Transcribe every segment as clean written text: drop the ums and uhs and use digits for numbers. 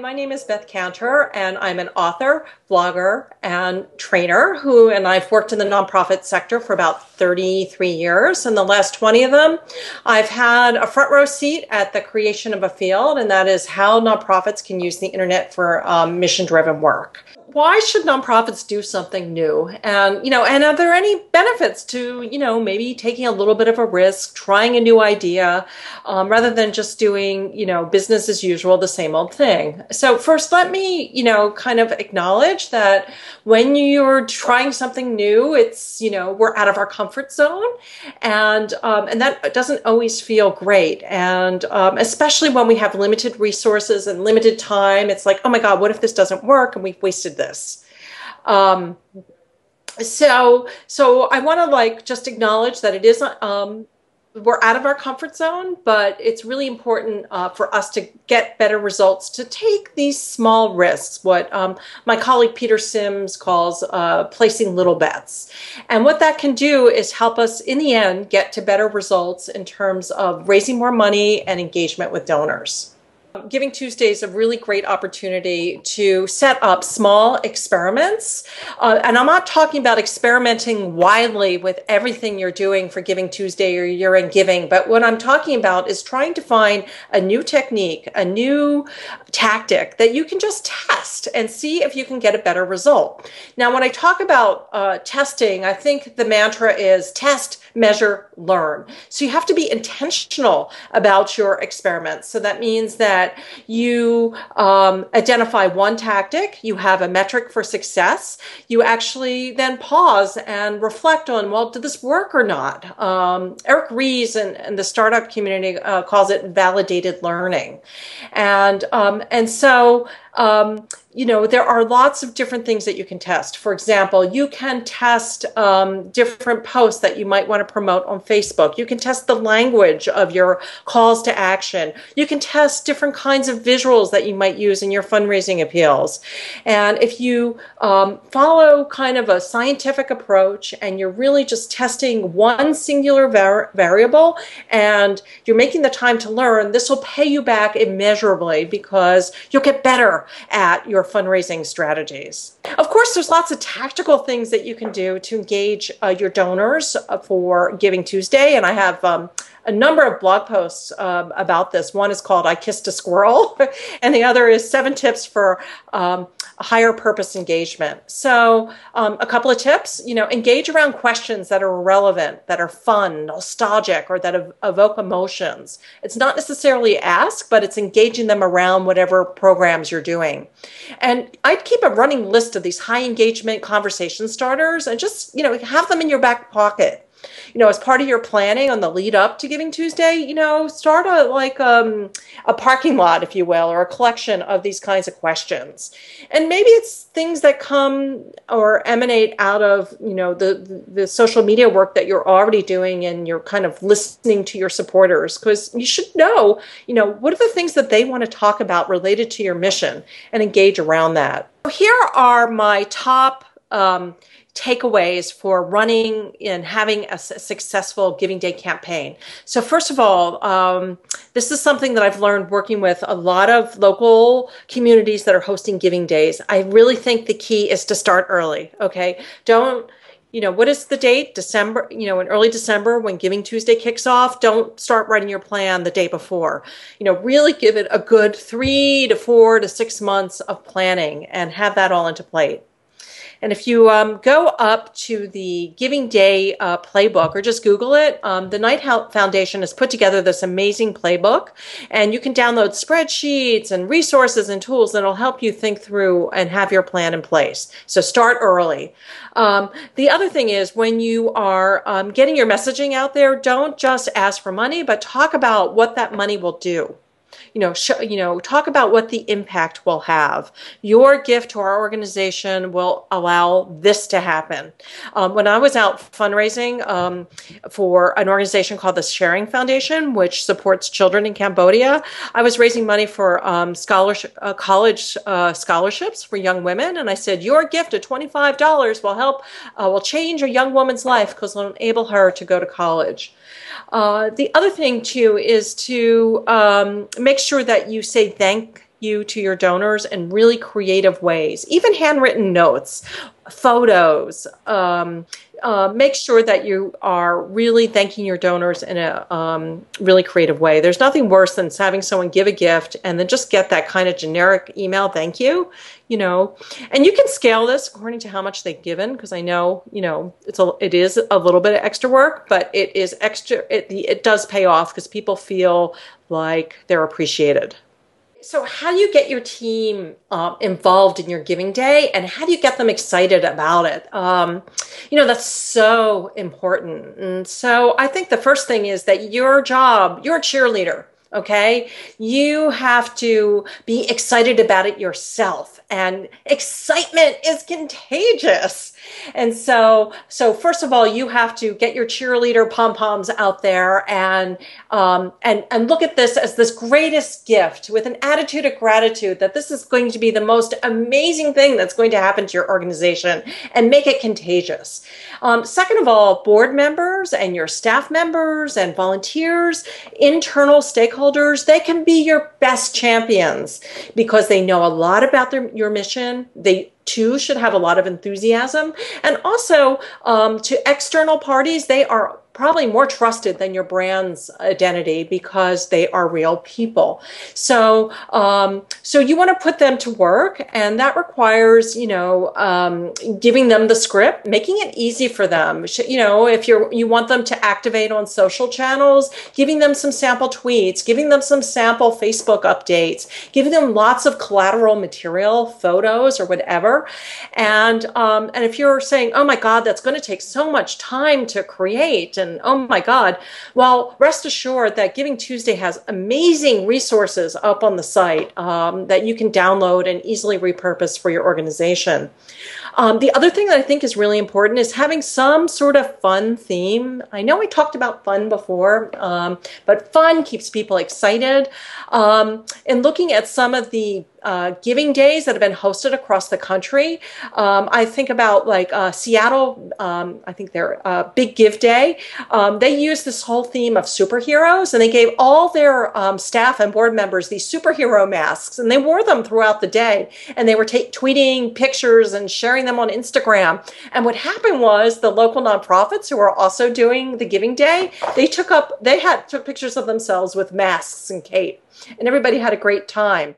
My name is Beth Kanter, and I'm an author, blogger, and trainer and I've worked in the nonprofit sector for about 33 years. And the last 20 of them, I've had a front row seat at the creation of a field, and that is how nonprofits can use the internet for mission-driven work. Why should nonprofits do something new? And are there any benefits to, maybe taking a little bit of a risk, trying a new idea, rather than just doing, business as usual, the same old thing? So first, let me, kind of acknowledge that when you're trying something new, it's, we're out of our comfort zone, and that doesn't always feel great. And especially when we have limited resources and limited time, it's like, oh my God, what if this doesn't work and we've wasted this? So I want to just acknowledge that it is, we're out of our comfort zone, but it's really important for us to get better results, to take these small risks, what my colleague Peter Sims calls placing little bets. And what that can do is help us in the end get to better results in terms of raising more money and engagement with donors. Giving Tuesday is a really great opportunity to set up small experiments. And I'm not talking about experimenting widely with everything you're doing for Giving Tuesday or year-end giving, but what I'm talking about is trying to find a new technique, a new tactic that you can just test and see if you can get a better result. Now, when I talk about testing, I think the mantra is test, measure, learn. So you have to be intentional about your experiments. So that means that you identify one tactic, you have a metric for success, you actually then pause and reflect on, well, did this work or not? Eric Ries and the startup community calls it validated learning. And so there are lots of different things that you can test. For example, you can test different posts that you might want to promote on Facebook. You can test the language of your calls to action. You can test different kinds of visuals that you might use in your fundraising appeals. And if you follow kind of a scientific approach and you're really just testing one singular variable and you're making the time to learn, this will pay you back immeasurably because you'll get better at your fundraising strategies. Of course, there's lots of tactical things that you can do to engage your donors for Giving Tuesday, and I have a number of blog posts about this. One is called I Kissed a Squirrel, and the other is 7 tips for higher purpose engagement. So a couple of tips, engage around questions that are relevant, that are fun, nostalgic, or that evoke emotions. It's not necessarily ask, but it's engaging them around whatever programs you're doing. And I'd keep a running list of these high engagement conversation starters and just, have them in your back pocket. As part of your planning on the lead up to Giving Tuesday, start a parking lot, if you will, or a collection of these kinds of questions. And maybe it's things that come or emanate out of, the social media work that you're already doing, and you're kind of listening to your supporters, because you should know, what are the things that they want to talk about related to your mission and engage around that. Here are my top takeaways for running and having a successful Giving Day campaign. So first of all, this is something that I've learned working with a lot of local communities that are hosting Giving Days. I really think the key is to start early, okay? Don't, what is the date? December, in early December when Giving Tuesday kicks off, don't start writing your plan the day before. Really give it a good 3 to 4 to 6 months of planning and have that all into play. And if you go up to the Giving Day playbook, or just Google it, the Knight Foundation has put together this amazing playbook, and you can download spreadsheets and resources and tools that will help you think through and have your plan in place. So start early. The other thing is, when you are getting your messaging out there, don't just ask for money, but talk about what that money will do. Talk about what the impact will have. Your gift to our organization will allow this to happen. When I was out fundraising for an organization called the Sharing Foundation, which supports children in Cambodia, I was raising money for college scholarships for young women, and I said, your gift of $25 will change a young woman's life because it'll enable her to go to college. The other thing, too, is to make sure that you say thank you to your donors in really creative ways, even handwritten notes, photos. Make sure that you are really thanking your donors in a really creative way. There's nothing worse than having someone give a gift and then just get that kind of generic email, thank you, and you can scale this according to how much they've given, because I know, it is a little bit of extra work, but it is extra. It does pay off because people feel like they're appreciated. So how do you get your team involved in your giving day, and how do you get them excited about it? That's so important. And so I think the first thing is that your job, you're a cheerleader. Okay, you have to be excited about it yourself, and excitement is contagious. And so first of all, you have to get your cheerleader pom-poms out there and look at this as this greatest gift with an attitude of gratitude that this is going to be the most amazing thing that's going to happen to your organization, and make it contagious. Second of all, board members and your staff members and volunteers, internal stakeholders, they can be your best champions because they know a lot about your mission. They too should have a lot of enthusiasm. And also to external parties, they are probably more trusted than your brand's identity because they are real people. So you want to put them to work, and that requires, giving them the script, making it easy for them. If you want them to activate on social channels, giving them some sample tweets, giving them some sample Facebook updates, giving them lots of collateral material, photos or whatever. And if you're saying, oh my God, that's going to take so much time to create, and oh my God, well, rest assured that Giving Tuesday has amazing resources up on the site that you can download and easily repurpose for your organization. The other thing that I think is really important is having some sort of fun theme. I know we talked about fun before, but fun keeps people excited. And looking at some of the giving days that have been hosted across the country, I think about like Seattle, I think their Big Give Day. They used this whole theme of superheroes, and they gave all their staff and board members these superhero masks, and they wore them throughout the day, and they were tweeting pictures and sharing them on Instagram. And what happened was the local nonprofits who were also doing the Giving Day, they took pictures of themselves with masks and cape, and everybody had a great time.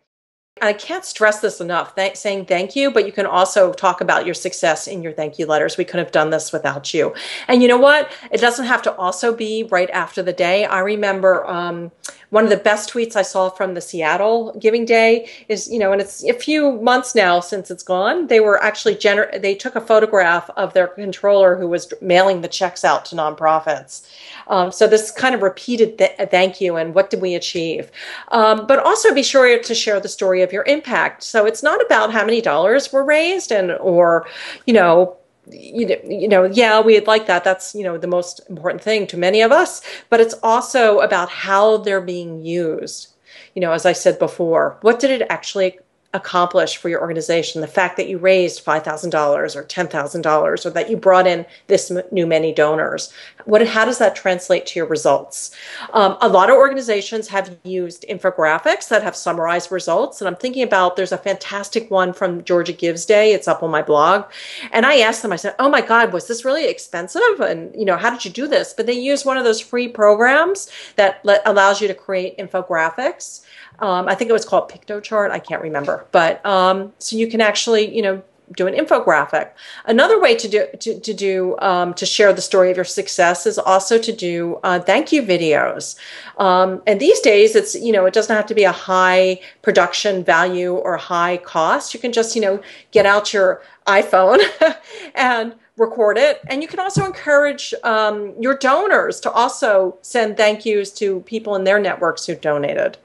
I can't stress this enough, saying thank you, but you can also talk about your success in your thank you letters. We couldn't have done this without you. And you know what? It doesn't have to also be right after the day. I remember one of the best tweets I saw from the Seattle Giving Day is, and it's a few months now since it's gone. They were actually, they took a photograph of their controller who was mailing the checks out to nonprofits. So this kind of repeated thank you and what did we achieve. But also be sure to share the story of your impact. So it's not about how many dollars were raised or yeah, we'd like that. That's, the most important thing to many of us, but it's also about how they're being used. As I said before, what did it actually accomplish for your organization? The fact that you raised $5,000 or $10,000, or that you brought in this many donors. How does that translate to your results? A lot of organizations have used infographics that have summarized results. And I'm thinking about, there's a fantastic one from Georgia Gives Day. It's up on my blog. And I asked them, I said, oh my God, was this really expensive? And, how did you do this? But they use one of those free programs that allows you to create infographics. I think it was called PictoChart. I can't remember, but so you can actually, do an infographic. Another way to share the story of your success is also to do thank you videos. And these days, it's it doesn't have to be a high production value or high cost. You can just get out your iPhone and record it. And you can also encourage your donors to also send thank yous to people in their networks who donated.